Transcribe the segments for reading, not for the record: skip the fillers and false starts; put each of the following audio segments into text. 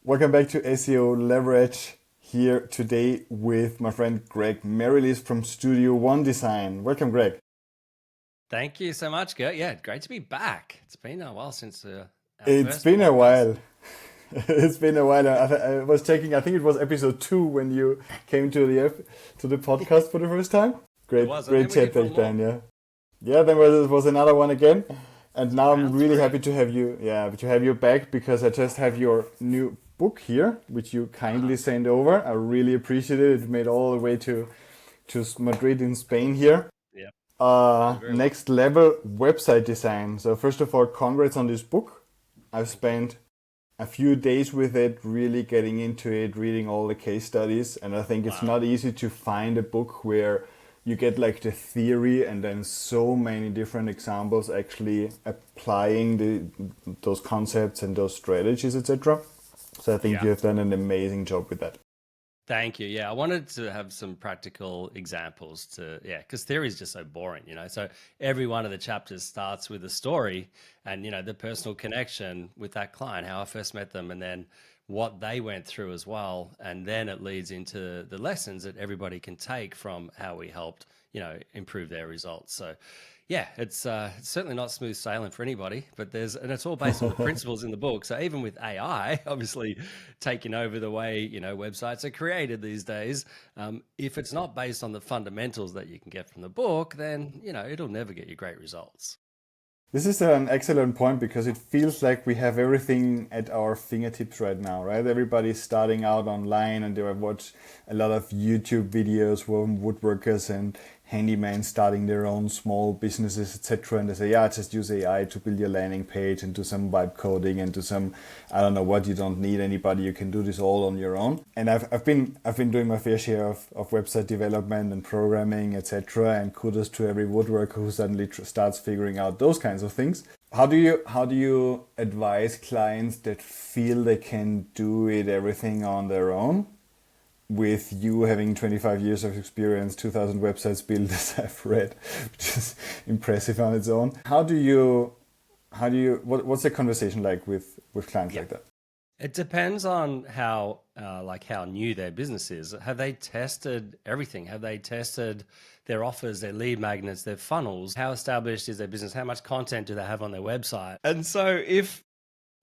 Welcome back to SEO Leverage here today with my friend Greg Merrilees from Studio One Design. Welcome, Greg. Thank you so much, Gert. Yeah, great to be back. It's been a while since our It's first been a podcast. while. It's been a while. I was checking. I think it was episode 2 when you came to the podcast for the first time. It Great, was, and great then we chat did one back then. more, Yeah, yeah. Then was another one again, and now I'm round really happy three. to have you. Yeah, to have you back because I just have your new book here, which you kindly Ah, sent over. I really appreciate it. It made all the way to Madrid in Spain here. yeah, you're very welcome. Next level website design. So first of all, congrats on this book. I've Thank you. spent a few days with it, really getting into it, reading all the case studies, and I think it's Wow. not easy to find a book where you get like the theory and then so many different examples actually applying those concepts and those strategies, etc. So I think Yeah. you have done an amazing job with that. Thank you. Yeah, I wanted to have some practical examples yeah, because theory is just so boring. So every one of the chapters starts with a story and, the personal connection with that client, how I first met them, and then what they went through as well. And then it leads into the lessons that everybody can take from how we helped, improve their results. So, yeah, it's certainly not smooth sailing for anybody, but and it's all based on the principles in the book. So even with AI, obviously taking over the way websites are created these days, if it's not based on the fundamentals that you can get from the book, then it'll never get you great results. This is an excellent point because it feels like we have everything at our fingertips right now, right? Everybody's starting out online and they watch a lot of YouTube videos from woodworkers and handyman starting their own small businesses, etc. And they say, yeah, just use AI to build your landing page and do some vibe coding and do some, I don't know what, you don't need anybody. You can do this all on your own. And I've been doing my fair share of website development and programming, etc. And kudos to every woodworker who suddenly starts figuring out those kinds of things. How do you advise clients that feel they can do it everything on their own with you having 25 years of experience, 2,000 websites built, as I've read, which is impressive on its own. What's the conversation like with clients Yeah. like that? It depends on how new their business is. Have they tested everything? Have they tested their offers, their lead magnets, their funnels? How established is their business? How much content do they have on their website? And so if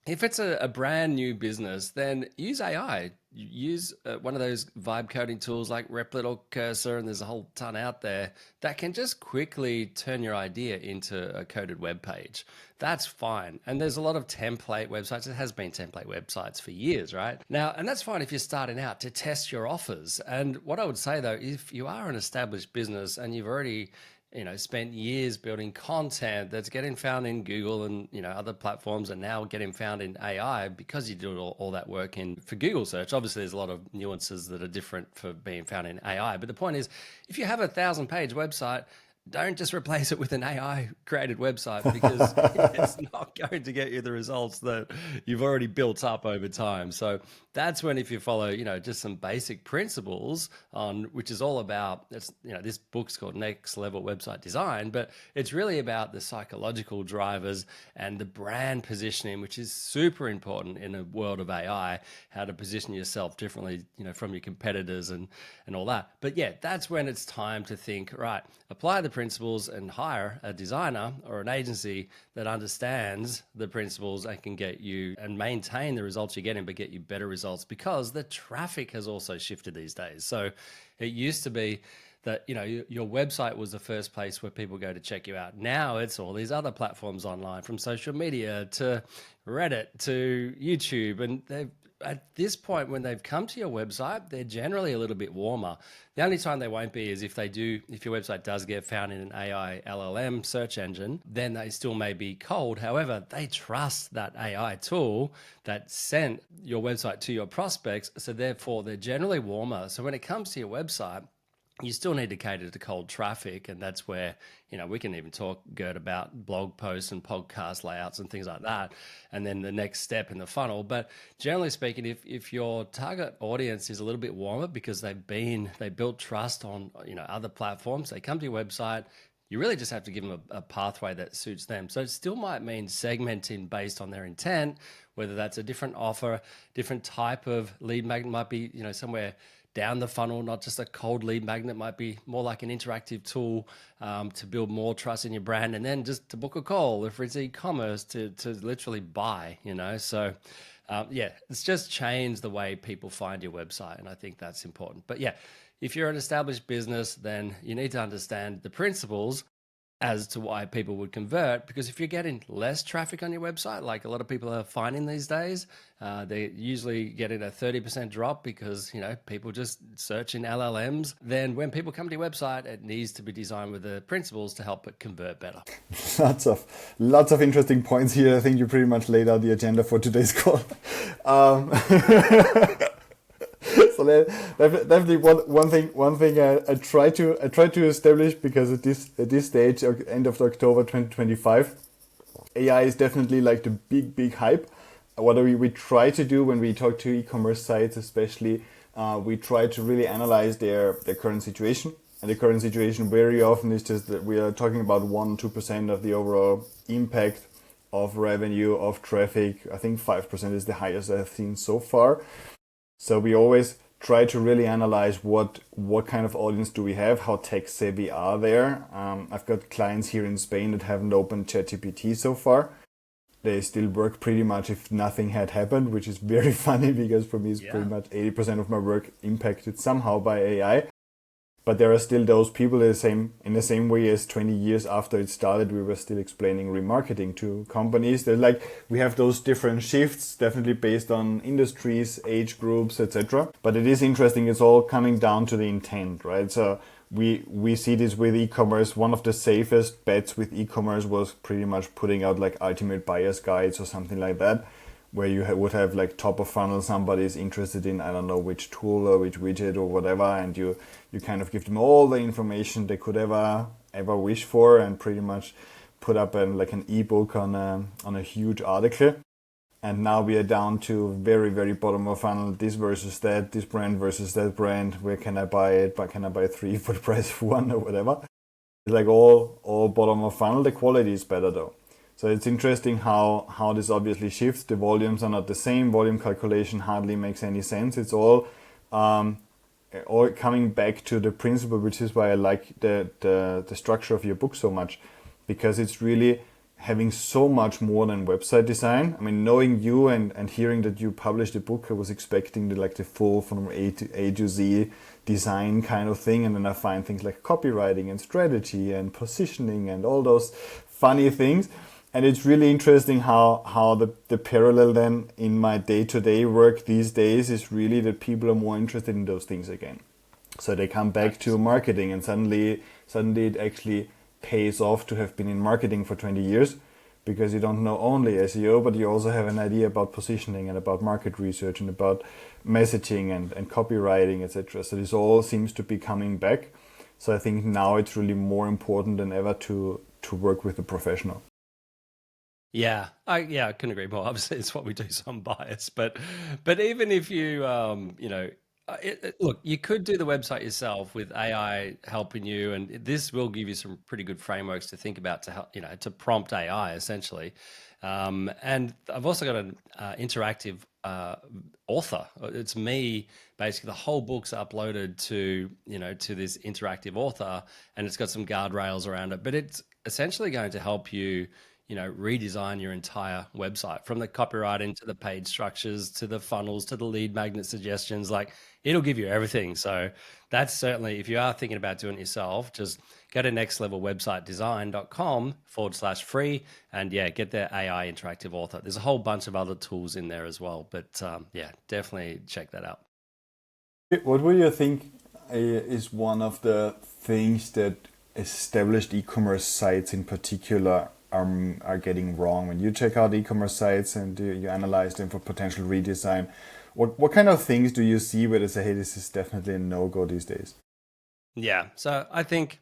it's a brand new business, then use AI. Use one of those vibe coding tools like Replit or Cursor, and there's a whole ton out there that can just quickly turn your idea into a coded web page. That's fine. And there's a lot of template websites. It has been template websites for years, right? Now, and that's fine if you're starting out to test your offers. And what I would say though, if you are an established business and you've already spent years building content that's getting found in Google and, other platforms and now getting found in AI because you did all that work in for Google search. Obviously, there's a lot of nuances that are different for being found in AI. But the point is, if you have a 1,000-page website, don't just replace it with an AI created website because it's not going to get you the results that you've already built up over time. So that's when, if you follow, just some basic principles on which is all about, this book's called Next Level Website Design, but it's really about the psychological drivers and the brand positioning, which is super important in a world of AI, how to position yourself differently, from your competitors and all that. But yeah, that's when it's time to think, right, apply the principles and hire a designer or an agency that understands the principles and can get you and maintain the results you're getting, but get you better results because the traffic has also shifted these days. So it used to be that your website was the first place where people go to check you out. Now it's all these other platforms online, from social media to Reddit to YouTube, and they've at this point, when they've come to your website, they're generally a little bit warmer. The only time they won't be is if your website does get found in an AI LLM search engine, then they still may be cold. However, they trust that AI tool that sent your website to your prospects. So therefore, they're generally warmer. So when it comes to your website, you still need to cater to cold traffic. And that's where, we can even talk, Gert, about blog posts and podcast layouts and things like that. And then the next step in the funnel. But generally speaking, if your target audience is a little bit warmer because they built trust on, other platforms, they come to your website, you really just have to give them a pathway that suits them. So it still might mean segmenting based on their intent, whether that's a different offer, different type of lead magnet, might be, somewhere down the funnel, not just a cold lead magnet, might be more like an interactive tool to build more trust in your brand, and then just to book a call if it's e-commerce to literally buy, So yeah, it's just changed the way people find your website. And I think that's important. But yeah, if you're an established business, then you need to understand the principles as to why people would convert. Because if you're getting less traffic on your website, like a lot of people are finding these days, they're usually getting a 30% drop because, people just search in LLMs. Then when people come to your website, it needs to be designed with the principles to help it convert better. Lots of interesting points here. I think you pretty much laid out the agenda for today's call. So definitely one thing I try to establish, because at this stage, end of October 2025, AI is definitely like the big hype. What we try to do when we talk to e-commerce sites, especially, we try to really analyze their current situation. And the current situation very often is just that we are talking about 1-2% of the overall impact of revenue, of traffic. I think 5% is the highest I've seen so far. So we always try to really analyze what kind of audience do we have, how tech savvy are there. I've got clients here in Spain that haven't opened ChatGPT so far. They still work pretty much if nothing had happened, which is very funny because for me it's pretty much 80% of my work impacted somehow by AI. But there are still those people in the same way as 20 years after it started, we were still explaining remarketing to companies. They're like, we have those different shifts, definitely based on industries, age groups, etc. But it is interesting, it's all coming down to the intent, right? So we see this with e-commerce. One of the safest bets with e-commerce was pretty much putting out like ultimate buyer's guides or something like that, where you would have like top of funnel, somebody is interested in, I don't know, which tool or which widget or whatever, and you kind of give them all the information they could ever wish for, and pretty much put up an ebook on a huge article. And now we are down to very, very bottom of funnel, this versus that, this brand versus that brand, where can I buy it, but can I buy 3 for the price of 1 or whatever. It's like all bottom of funnel. The quality is better though. So it's interesting how this obviously shifts. The volumes are not the same. Volume calculation hardly makes any sense. It's all coming back to the principle, which is why I like the structure of your book so much, because it's really having so much more than website design. I mean, knowing you and hearing that you published a book, I was expecting the full from A to Z design kind of thing, and then I find things like copywriting and strategy and positioning and all those funny things. And it's really interesting how the parallel then in my day-to-day work these days is really that people are more interested in those things again. So they come back to marketing, and suddenly it actually pays off to have been in marketing for 20 years, because you don't know only SEO, but you also have an idea about positioning and about market research and about messaging and copywriting, etc. So this all seems to be coming back. So I think now it's really more important than ever to work with a professional. Yeah, I couldn't agree more. Obviously, it's what we do, so I'm biased. But even if you, look, you could do the website yourself with AI helping you, and this will give you some pretty good frameworks to think about to help, to prompt AI essentially. And I've also got an interactive author. It's me. Basically, the whole book's uploaded to this interactive author, and it's got some guardrails around it. But it's essentially going to help you redesign your entire website, from the copywriting to the page structures to the funnels to the lead magnet suggestions. Like, it'll give you everything. So that's certainly, if you are thinking about doing it yourself, just go to nextlevelwebsitedesign.com/free and get their AI interactive author. There's a whole bunch of other tools in there as well, but definitely check that out. What would you think is one of the things that established e-commerce sites in particular are getting wrong? When you check out e-commerce sites and you analyze them for potential redesign, what kind of things do you see where they say, hey, this is definitely a no-go these days? Yeah, so I think,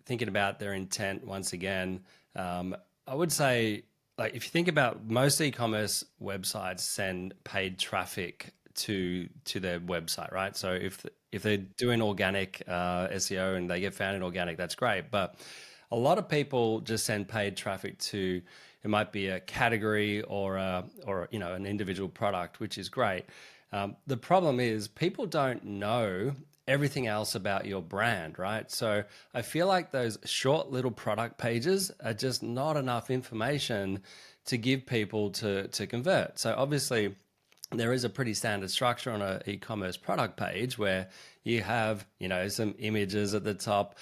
thinking about their intent once again, I would say, like, if you think about most e-commerce websites send paid traffic to their website, right? So if they're doing organic SEO and they get found in organic, that's great. But a lot of people just send paid traffic to, it might be a category or an individual product, which is great. The problem is people don't know everything else about your brand, right? So I feel like those short little product pages are just not enough information to give people to convert. So obviously there is a pretty standard structure on an e-commerce product page where you have, some images at the top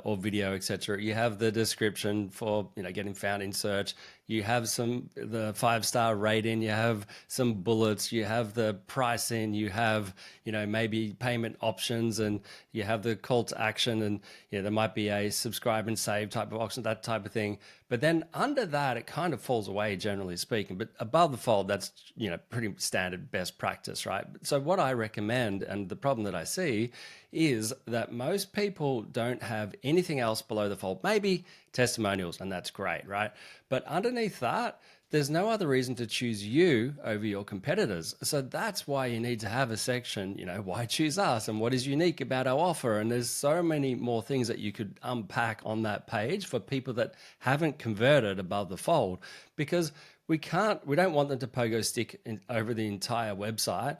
or video, etc. You have the description for, getting found in search. You have the 5-star rating. You have some bullets. You have the pricing. You have, maybe payment options, and you have the call to action. And there might be a subscribe and save type of option, that type of thing. But then under that, it kind of falls away, generally speaking. But above the fold, that's pretty standard best practice, right? So what I recommend, and the problem that I see, is that most people don't have anything else below the fold. Maybe testimonials, and that's great, right? But underneath that, there's no other reason to choose you over your competitors. So that's why you need to have a section, why choose us and what is unique about our offer? And there's so many more things that you could unpack on that page for people that haven't converted above the fold, because we don't want them to pogo stick over the entire website.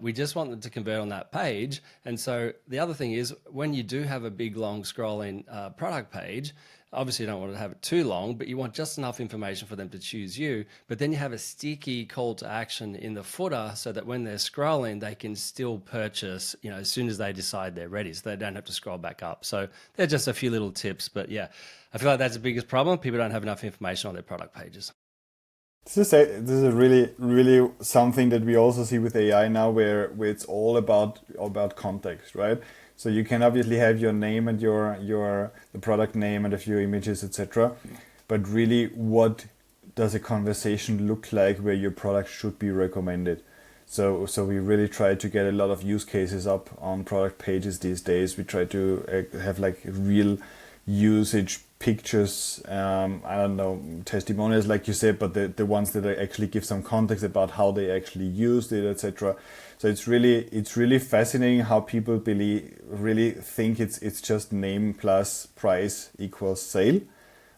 We just want them to convert on that page. And so the other thing is, when you do have a big, long scrolling product page, obviously you don't want to have it too long, but you want just enough information for them to choose you. But then you have a sticky call to action in the footer so that when they're scrolling, they can still purchase, as soon as they decide they're ready, so they don't have to scroll back up. So they're just a few little tips. But yeah, I feel like that's the biggest problem. People don't have enough information on their product pages. This is a really, really something that we also see with AI now, where it's all about context, right? So you can obviously have your name and the product name and a few images, etc. But really, what does a conversation look like where your product should be recommended? So we really try to get a lot of use cases up on product pages these days. We try to have like real usage pictures, I don't know, testimonials like you said, but the ones that actually give some context about how they actually used it, etc. So it's really fascinating how people really think it's just name plus price equals sale.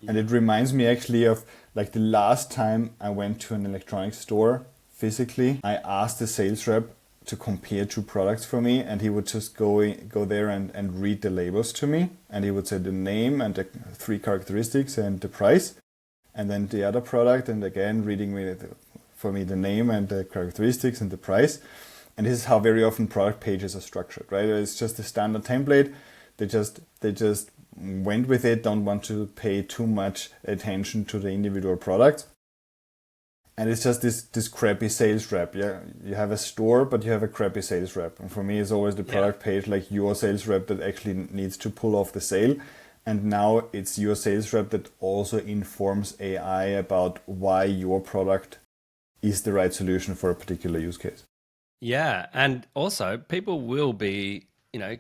And it reminds me actually of like the last time I went to an electronics store physically. I asked the sales rep to compare two products for me, and he would just go there and read the labels to me, and he would say the name and the 3 characteristics and the price, and then the other product, and again reading for me the name and the characteristics and the price. And this is how very often product pages are structured, right? It's just a standard template. They just went with it, don't want to pay too much attention to the individual product. And it's just this crappy sales rep. Yeah, you have a store, but you have a crappy sales rep. And for me, it's always the product page, like your sales rep that actually needs to pull off the sale. And now it's your sales rep that also informs AI about why your product is the right solution for a particular use case. Yeah, and also people will be,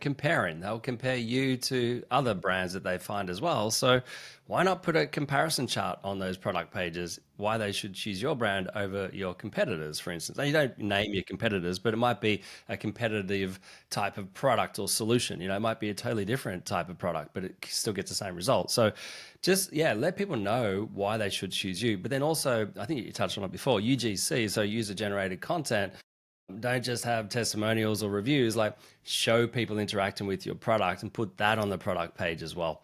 comparing. They'll compare you to other brands that they find as well. So why not put a comparison chart on those product pages, why they should choose your brand over your competitors, for instance. And you don't name your competitors, but it might be a competitive type of product or solution. It might be a totally different type of product, but it still gets the same result. So just, let people know why they should choose you. But then also, I think you touched on it before, UGC, so user-generated content. Don't just have testimonials or reviews, like show people interacting with your product and put that on the product page as well.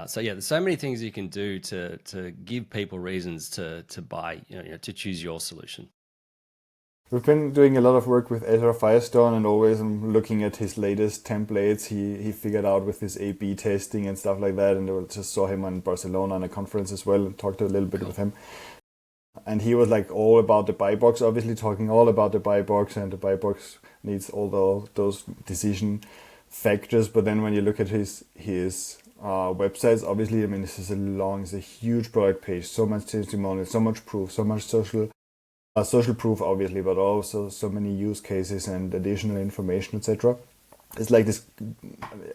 So there's so many things you can do to give people reasons to buy, to choose your solution. We've been doing a lot of work with Ezra Firestone, and always I'm looking at his latest templates he figured out with his A/B testing and stuff like that. And I just saw him in Barcelona on a conference as well and talked a little bit with him. And he was like all about the buy box, obviously talking all about the buy box, and the buy box needs all those decision factors. But then when you look at his websites, obviously, I mean, it's a huge product page, so much testimonial, so much proof, so much social proof, obviously, but also so many use cases and additional information, etc. It's like this,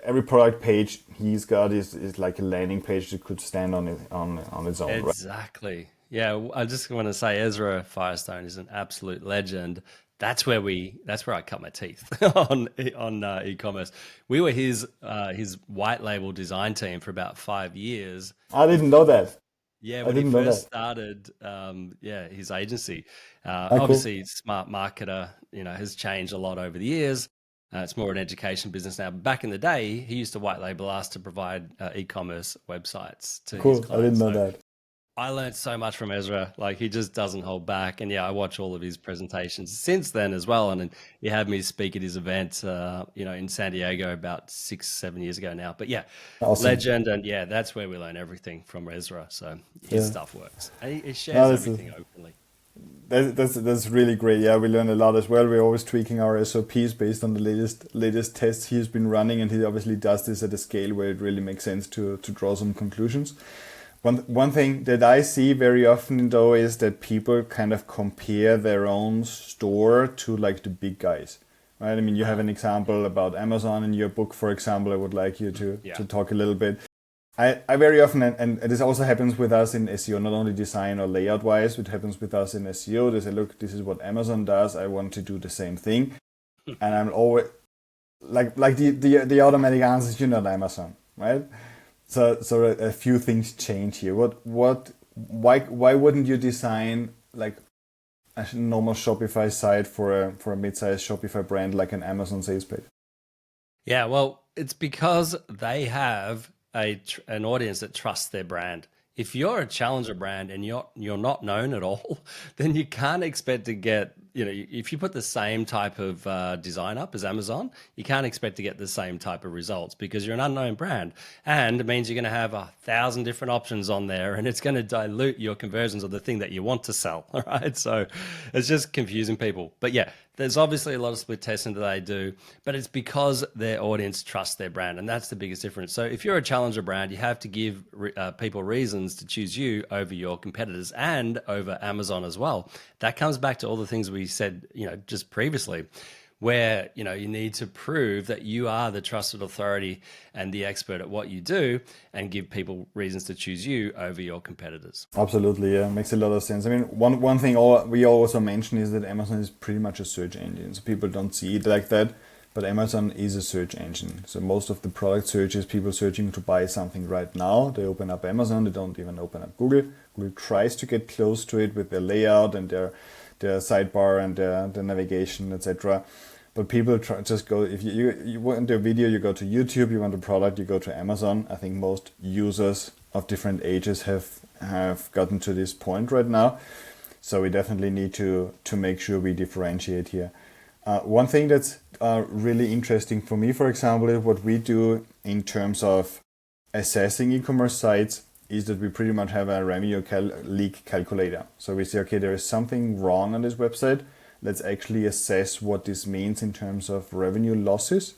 every product page he's got is like a landing page that could stand on its own. Exactly. Right? Yeah, I just want to say Ezra Firestone is an absolute legend. that's where I cut my teeth on e-commerce. We were his white label design team for about 5 years. I didn't know that. Yeah, I when he didn't know first that. started, yeah, his agency. Ah, cool. Obviously, smart marketer, has changed a lot over the years. It's more an education business now. But back in the day, he used to white label us to provide e-commerce websites to his Cool. I didn't clients. know So that. I learned so much from Ezra. Like he just doesn't hold back. And yeah, I watch all of his presentations since then as well. And then he had me speak at his event, in San Diego about 6, 7 years ago now. But yeah, Awesome. legend. And yeah, that's where we learn everything from Ezra. So his Yeah. stuff works. And he No, shares everything openly. that's really great. Yeah, we learn a lot as well. We're always tweaking our SOPs based on the latest tests he's been running, and he obviously does this at a scale where it really makes sense to draw some conclusions. One thing that I see very often though is that people kind of compare their own store to like the big guys. Right? I mean, you have an example about Amazon in your book, for example. I would like you Yeah. to talk a little bit. I very often, and this also happens with us in SEO, not only design or layout wise, it happens with us in SEO. They say, look, this is what Amazon does. I want to do the same thing. And I'm always like the automatic answer is, you're not Amazon, right? So a few things change here. Why wouldn't you design like a normal Shopify site for a mid-sized Shopify brand like an Amazon sales page? Yeah, well, it's because they have an audience that trusts their brand. If you're a challenger brand and you're not known at all, then you can't expect to get, if you put the same type of design up as Amazon, you can't expect to get the same type of results because you're an unknown brand. And it means you're going to have 1,000 different options on there and it's going to dilute your conversions of the thing that you want to sell. All right. So it's just confusing people. But yeah, there's obviously a lot of split testing that they do, but it's because their audience trusts their brand. And that's the biggest difference. So if you're a challenger brand, you have to give people reasons to choose you over your competitors and over Amazon as well. That comes back to all the things we said, just previously, where, you need to prove that you are the trusted authority and the expert at what you do and give people reasons to choose you over your competitors. Absolutely, yeah, makes a lot of sense. I mean, one thing we also mention is that Amazon is pretty much a search engine. So people don't see it like that, but Amazon is a search engine. So most of the product searches, people searching to buy something right now, they open up Amazon. They don't even open up Google. Google tries to get close to it with their layout and their sidebar and their navigation, etc. But people just go, if you want a video, you go to YouTube. You want a product, you go to Amazon. I think most users of different ages have gotten to this point right now. So we definitely need to make sure we differentiate here. One thing that's really interesting for me, for example, is what we do in terms of assessing e-commerce sites is that we pretty much have a revenue leak calculator. So we say, okay, there is something wrong on this website. Let's actually assess what this means in terms of revenue losses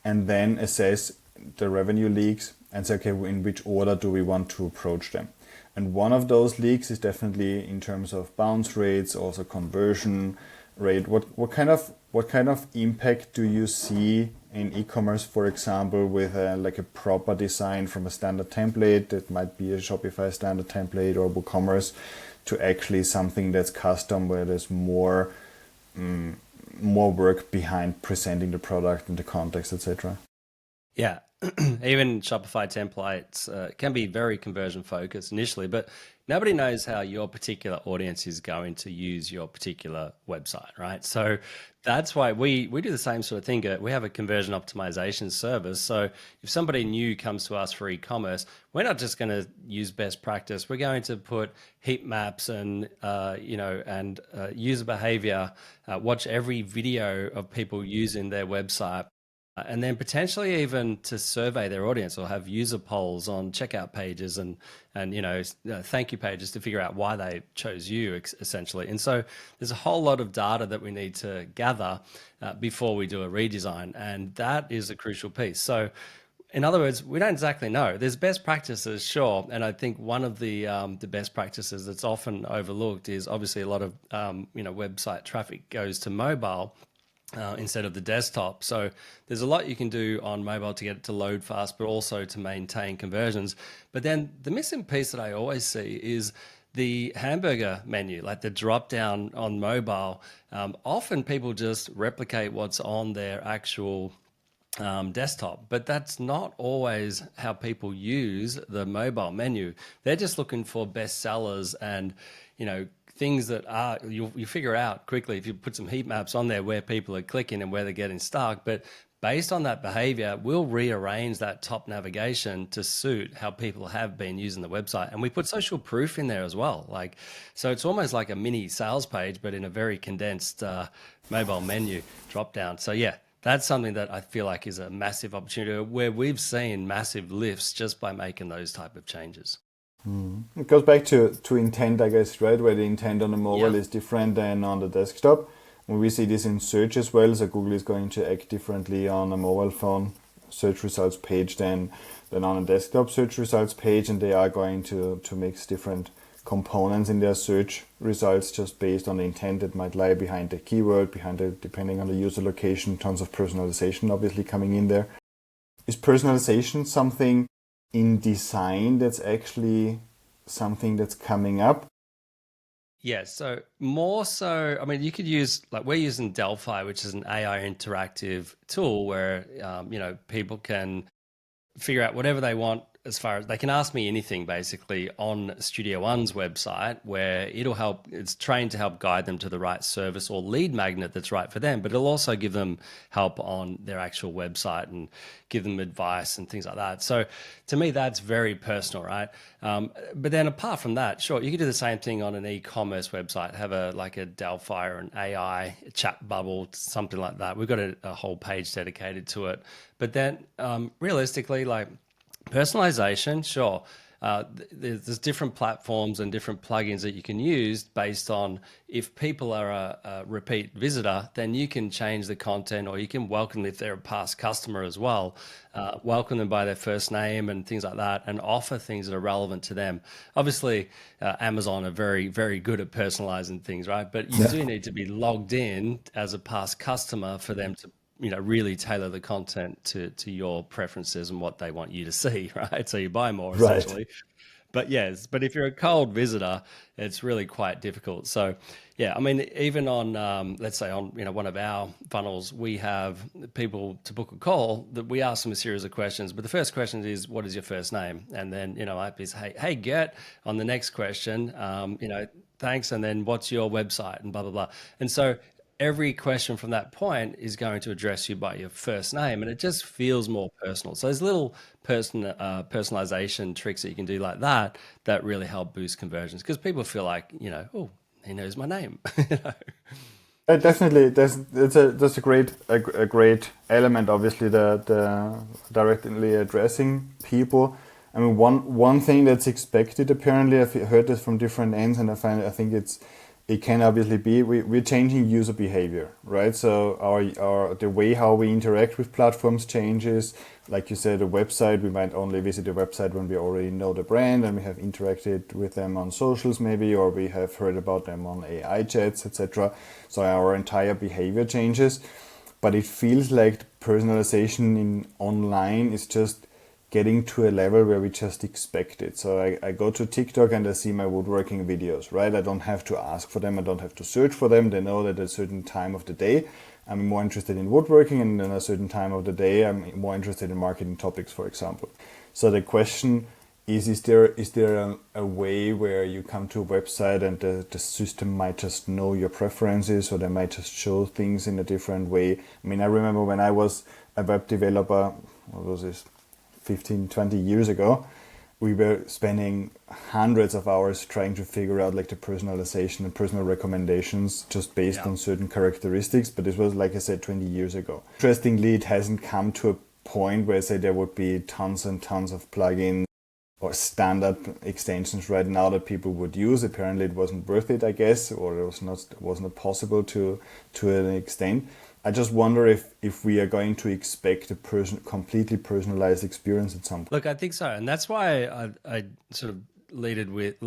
and then assess the revenue leaks and say, okay, in which order do we want to approach them? And one of those leaks is definitely in terms of bounce rates, also conversion rate. What kind of impact do you see in e-commerce, for example, with like a proper design from a standard template that might be a Shopify standard template or WooCommerce to actually something that's custom where there's more work behind presenting the product in the context, etc. Yeah, even Shopify templates can be very conversion focused initially, but nobody knows how your particular audience is going to use your particular website, right? So that's why we do the same sort of thing. We have a conversion optimization service. So if somebody new comes to us for e-commerce, we're not just going to use best practice. We're going to put heat maps and user behavior. Watch every video of people using their website. And then potentially even to survey their audience or have user polls on checkout pages and thank you pages to figure out why they chose you essentially. And so there's a whole lot of data that we need to gather before we do a redesign, and that is a crucial piece. So in other words, we don't exactly know. There's best practices, sure, and I think one of the best practices that's often overlooked is obviously a lot of website traffic goes to mobile. Instead of the desktop. So there's a lot you can do on mobile to get it to load fast, but also to maintain conversions. But then the missing piece that I always see is the hamburger menu, like the drop down on mobile, often people just replicate what's on their actual desktop, but that's not always how people use the mobile menu. They're just looking for best sellers and, things that are, you figure out quickly if you put some heat maps on there where people are clicking and where they're getting stuck. But based on that behavior, we'll rearrange that top navigation to suit how people have been using the website. And we put social proof in there as well. So it's almost like a mini sales page, but in a very condensed mobile menu drop down. So yeah, that's something that I feel like is a massive opportunity where we've seen massive lifts just by making those type of changes. It goes back to intent, I guess, right? Where the intent on the mobile is different than on the desktop. When we see this in search as well, so Google is going to act differently on a mobile phone search results page than on a desktop search results page, and they are going to mix different components in their search results just based on the intent that might lie behind the keyword, depending on the user location, tons of personalization obviously coming in there. Is personalization something in design that's actually something that's coming up? Yeah, so more so, I mean, you could use, like we're using Delphi, which is an AI interactive tool where, people can figure out whatever they want as far as they can ask me anything basically on Studio One's website, where it's trained to help guide them to the right service or lead magnet that's right for them, but it'll also give them help on their actual website and give them advice and things like that. So to me, that's very personal, right? But then apart from that, sure, you could do the same thing on an e-commerce website, have a Delphi or an AI chat bubble, something like that. We've got a whole page dedicated to it. But then realistically, like, personalization, sure. There's different platforms and different plugins that you can use based on if people are a repeat visitor, then you can change the content, or you can welcome them if they're a past customer as well, welcome them by their first name and things like that, and offer things that are relevant to them. Obviously, Amazon are very, very good at personalizing things, right? But you do need to be logged in as a past customer for them to really tailor the content to your preferences and what they want you to see, right? So you buy more essentially. But yes, but if you're a cold visitor, it's really quite difficult. So yeah, I mean, even on, let's say on, one of our funnels, we have people to book a call that we ask them a series of questions, but the first question is, what is your first name? And then, might be, hey, Gert, on the next question, thanks. And then what's your website and blah, blah, blah. And so every question from that point is going to address you by your first name, and it just feels more personal. So there's little personalization tricks that you can do like that really help boost conversions, because people feel like, oh, he knows my name. Definitely, that's a great element. Obviously, the directly addressing people. I mean, one thing that's expected, apparently, I've heard this from different ends, and I think it can obviously be we're changing user behavior, right? So the way how we interact with platforms changes. Like you said, a website, we might only visit a website when we already know the brand and we have interacted with them on socials maybe, or we have heard about them on AI chats, etc. So our entire behavior changes. But it feels like personalization in online is just getting to a level where we just expect it. So I go to TikTok and I see my woodworking videos, right? I don't have to ask for them. I don't have to search for them. They know that at a certain time of the day, I'm more interested in woodworking, and then a certain time of the day, I'm more interested in marketing topics, for example. So the question is there a way where you come to a website and the system might just know your preferences, or they might just show things in a different way? I mean, I remember when I was a web developer, what was this, 15, 20 years ago, we were spending hundreds of hours trying to figure out like the personalization and personal recommendations just based on certain characteristics. But this was, like I said, 20 years ago. Interestingly, it hasn't come to a point where, say, there would be tons and tons of plugins or standard extensions right now that people would use. Apparently it wasn't worth it, I guess, or it was not possible to an extent. I just wonder if we are going to expect a completely personalized experience at some point. Look, I think so, and that's why I sort of led with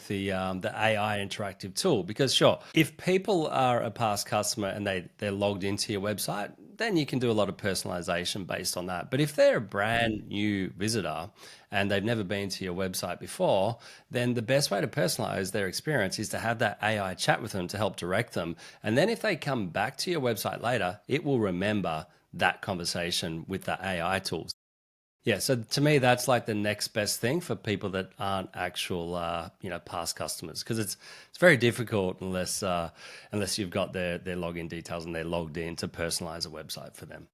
the AI interactive tool, because sure, if people are a past customer and they're logged into your website, then you can do a lot of personalization based on that. But if they're a brand new visitor and they've never been to your website before, then the best way to personalize their experience is to have that AI chat with them to help direct them. And then if they come back to your website later, it will remember that conversation with the AI tools. Yeah, so to me, that's like the next best thing for people that aren't actual, past customers, because it's very difficult unless you've got their login details and they're logged in to personalize a website for them.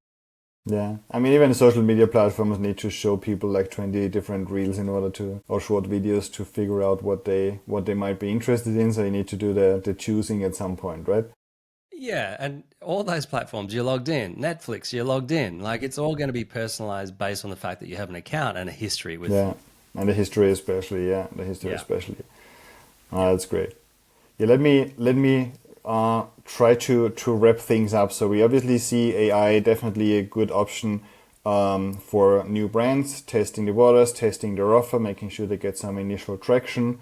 Yeah, I mean, even social media platforms need to show people like 20 different reels in order to, or short videos to figure out what they might be interested in. So you need to do the choosing at some point, right? Yeah, and all those platforms, you're logged in. Netflix, you're logged in. Like it's all going to be personalized based on the fact that you have an account and a history with Yeah, them. and the history especially. Yeah, the history Yeah. especially. That's great. Yeah, let me try to wrap things up. So we obviously see AI definitely a good option for new brands, testing the waters, testing their offer, making sure they get some initial traction.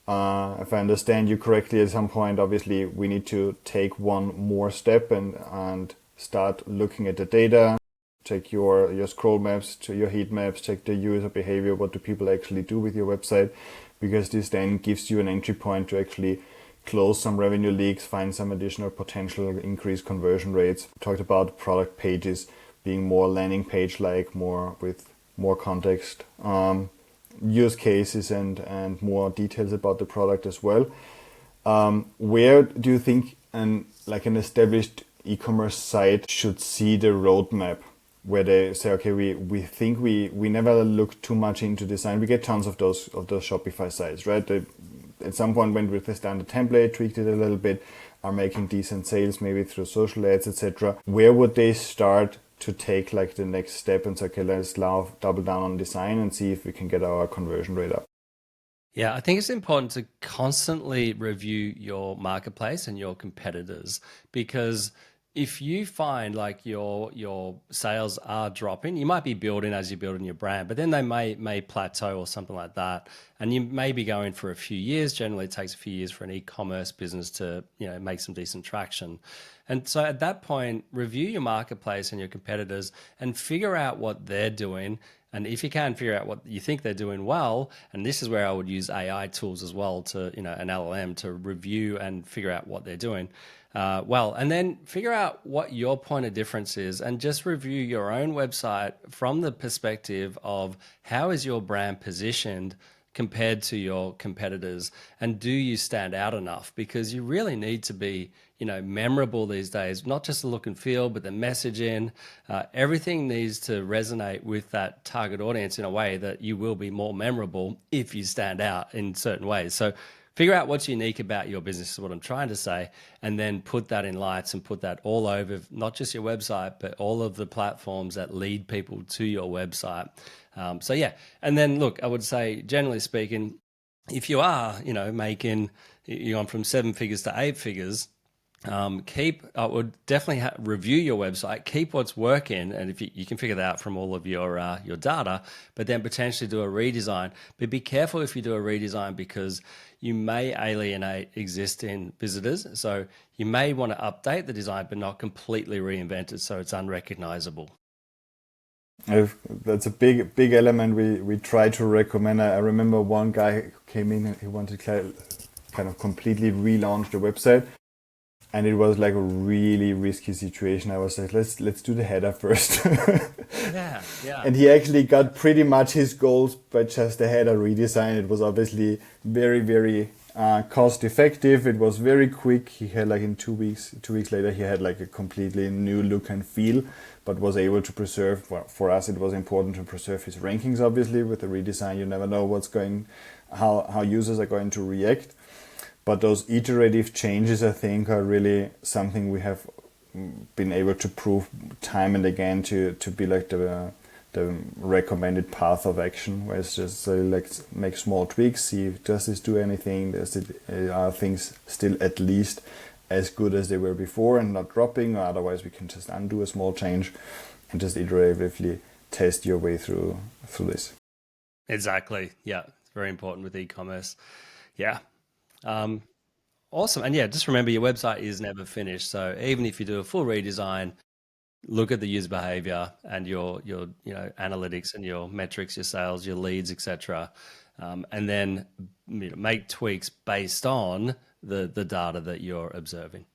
If I understand you correctly, at some point, obviously, we need to take one more step and start looking at the data. Check your scroll maps, to your heat maps, check the user behavior. What do people actually do with your website? Because this then gives you an entry point to actually close some revenue leaks, find some additional potential increased conversion rates. We talked about product pages being more landing page like, more with more context, use cases, and more details about the product as well. Where do you think an established e-commerce site should see the roadmap? Where they say, okay, we think we never look too much into design. We get tons of those Shopify sites, right? They, at some point went with the standard template, tweaked it a little bit, are making decent sales maybe through social ads, etc. Where would they start to take like the next step and say, okay, let's now double down on design and see if we can get our conversion rate up? Yeah, I think it's important to constantly review your marketplace and your competitors, because if you find like your sales are dropping, you might be building as you're building your brand, but then they may plateau or something like that, and you may be going for a few years. Generally, it takes a few years for an e-commerce business to make some decent traction, and so at that point, review your marketplace and your competitors and figure out what they're doing. And if you can figure out what you think they're doing well, and this is where I would use AI tools as well to, an LLM to review and figure out what they're doing well, and then figure out what your point of difference is and just review your own website from the perspective of how is your brand positioned compared to your competitors, and do you stand out enough? Because you really need to be memorable these days, not just the look and feel but the messaging. Everything needs to resonate with that target audience in a way that you will be more memorable if you stand out in certain ways. So figure out what's unique about your business is what I'm trying to say, and then put that in lights and put that all over not just your website but all of the platforms that lead people to your website. So yeah, and then look, I would say generally speaking, if you are making, you're on from 7 figures to 8 figures, I would definitely review your website, keep what's working, and if you can figure that out from all of your data, but then potentially do a redesign. But be careful if you do a redesign, because you may alienate existing visitors. So you may want to update the design, but not completely reinvent it so it's unrecognizable. That's a big element we try to recommend. I remember one guy who came in and he wanted to kind of completely relaunch the website, and it was like a really risky situation. I was like, let's do the header first. Yeah, yeah. And he actually got pretty much his goals by just the header redesign. It was obviously very, very cost effective. It was very quick. He had like in 2 weeks later, he had like a completely new look and feel, but was able to preserve, well, for us, it was important to preserve his rankings, obviously. With the redesign, you never know how users are going to react. But those iterative changes, I think, are really something we have been able to prove time and again to be like the recommended path of action, where it's just like make small tweaks, see does this do anything, are things still at least as good as they were before and not dropping, or otherwise we can just undo a small change and just iteratively test your way through this. Exactly. Yeah, it's very important with e-commerce. Yeah. Um, Awesome. And yeah, just remember your website is never finished. So even if you do a full redesign, look at the user behavior and your analytics and your metrics, your sales, your leads, etc., and then make tweaks based on the data that you're observing.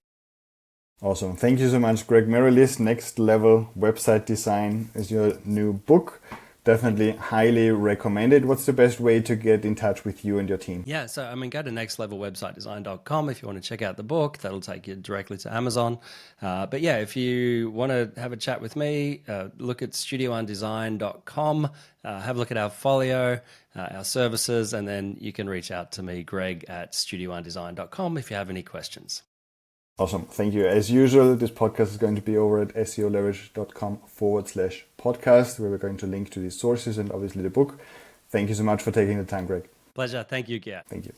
Awesome. Thank you so much, Greg. Merrilees, Next Level Website Design is your new book. Definitely highly recommended. What's the best way to get in touch with you and your team? Yeah, so go to nextlevelwebsitedesign.com if you want to check out the book. That'll take you directly to Amazon. But yeah, if you want to have a chat with me, look at studioondesign.com, have a look at our folio, our services, and then you can reach out to me, Greg, at studioondesign.com if you have any questions. Awesome. Thank you. As usual, this podcast is going to be over at seoleverage.com/podcast, where we're going to link to these sources and obviously the book. Thank you so much for taking the time, Greg. Pleasure. Thank you, Gert. Thank you.